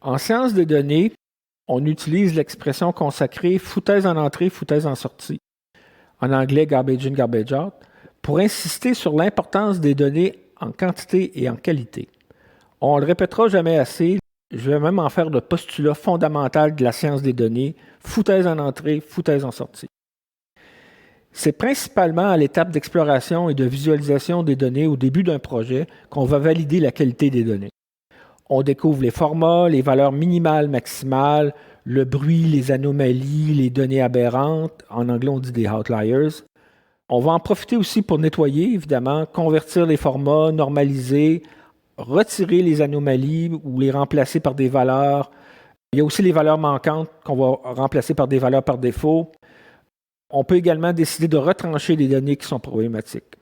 En sciences des données, on utilise l'expression consacrée foutaise en entrée, foutaise en sortie, en anglais garbage in, garbage out, pour insister sur l'importance des données en quantité et en qualité. On ne le répétera jamais assez, je vais même en faire le postulat fondamental de la science des données, foutaise en entrée, foutaise en sortie. C'est principalement à l'étape d'exploration et de visualisation des données au début d'un projet qu'on va valider la qualité des données. On découvre les formats, les valeurs minimales, maximales, le bruit, les anomalies, les données aberrantes. En anglais, on dit des outliers. On va en profiter aussi pour nettoyer, évidemment, convertir les formats, normaliser, retirer les anomalies ou les remplacer par des valeurs. Il y a aussi les valeurs manquantes qu'on va remplacer par des valeurs par défaut. On peut également décider de retrancher les données qui sont problématiques.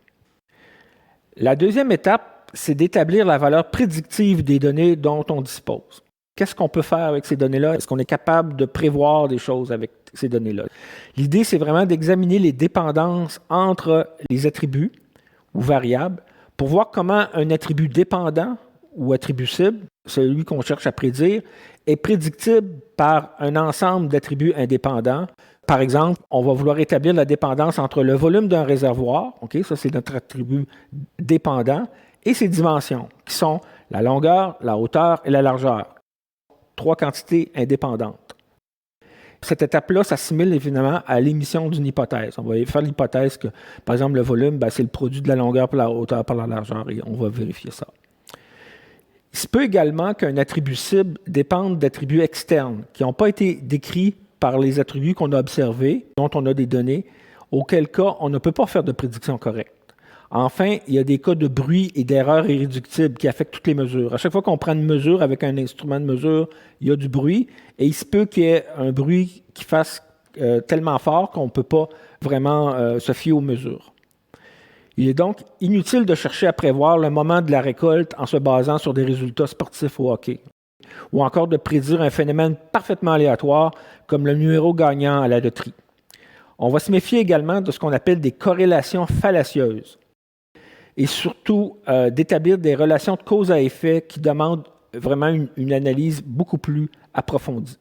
La deuxième étape, c'est d'établir la valeur prédictive des données dont on dispose. Qu'est-ce qu'on peut faire avec ces données-là? Est-ce qu'on est capable de prévoir des choses avec ces données-là? L'idée, c'est vraiment d'examiner les dépendances entre les attributs ou variables pour voir comment un attribut dépendant ou attribut cible, celui qu'on cherche à prédire, est prédictible par un ensemble d'attributs indépendants. Par exemple, on va vouloir établir la dépendance entre le volume d'un réservoir, ça c'est notre attribut dépendant, et ses dimensions, qui sont la longueur, la hauteur et la largeur. 3 quantités indépendantes. Cette étape-là s'assimile évidemment à l'émission d'une hypothèse. On va faire l'hypothèse que, par exemple, le volume, c'est le produit de la longueur par la hauteur par la largeur, et on va vérifier ça. Il se peut également qu'un attribut cible dépende d'attributs externes qui n'ont pas été décrits par les attributs qu'on a observés, dont on a des données, auquel cas on ne peut pas faire de prédiction correcte. Enfin, il y a des cas de bruit et d'erreurs irréductibles qui affectent toutes les mesures. À chaque fois qu'on prend une mesure avec un instrument de mesure, il y a du bruit, et il se peut qu'il y ait un bruit qui fasse tellement fort qu'on ne peut pas vraiment se fier aux mesures. Il est donc inutile de chercher à prévoir le moment de la récolte en se basant sur des résultats sportifs au hockey, ou encore de prédire un phénomène parfaitement aléatoire comme le numéro gagnant à la loterie. On va se méfier également de ce qu'on appelle des corrélations fallacieuses et surtout d'établir des relations de cause à effet qui demandent vraiment une analyse beaucoup plus approfondie.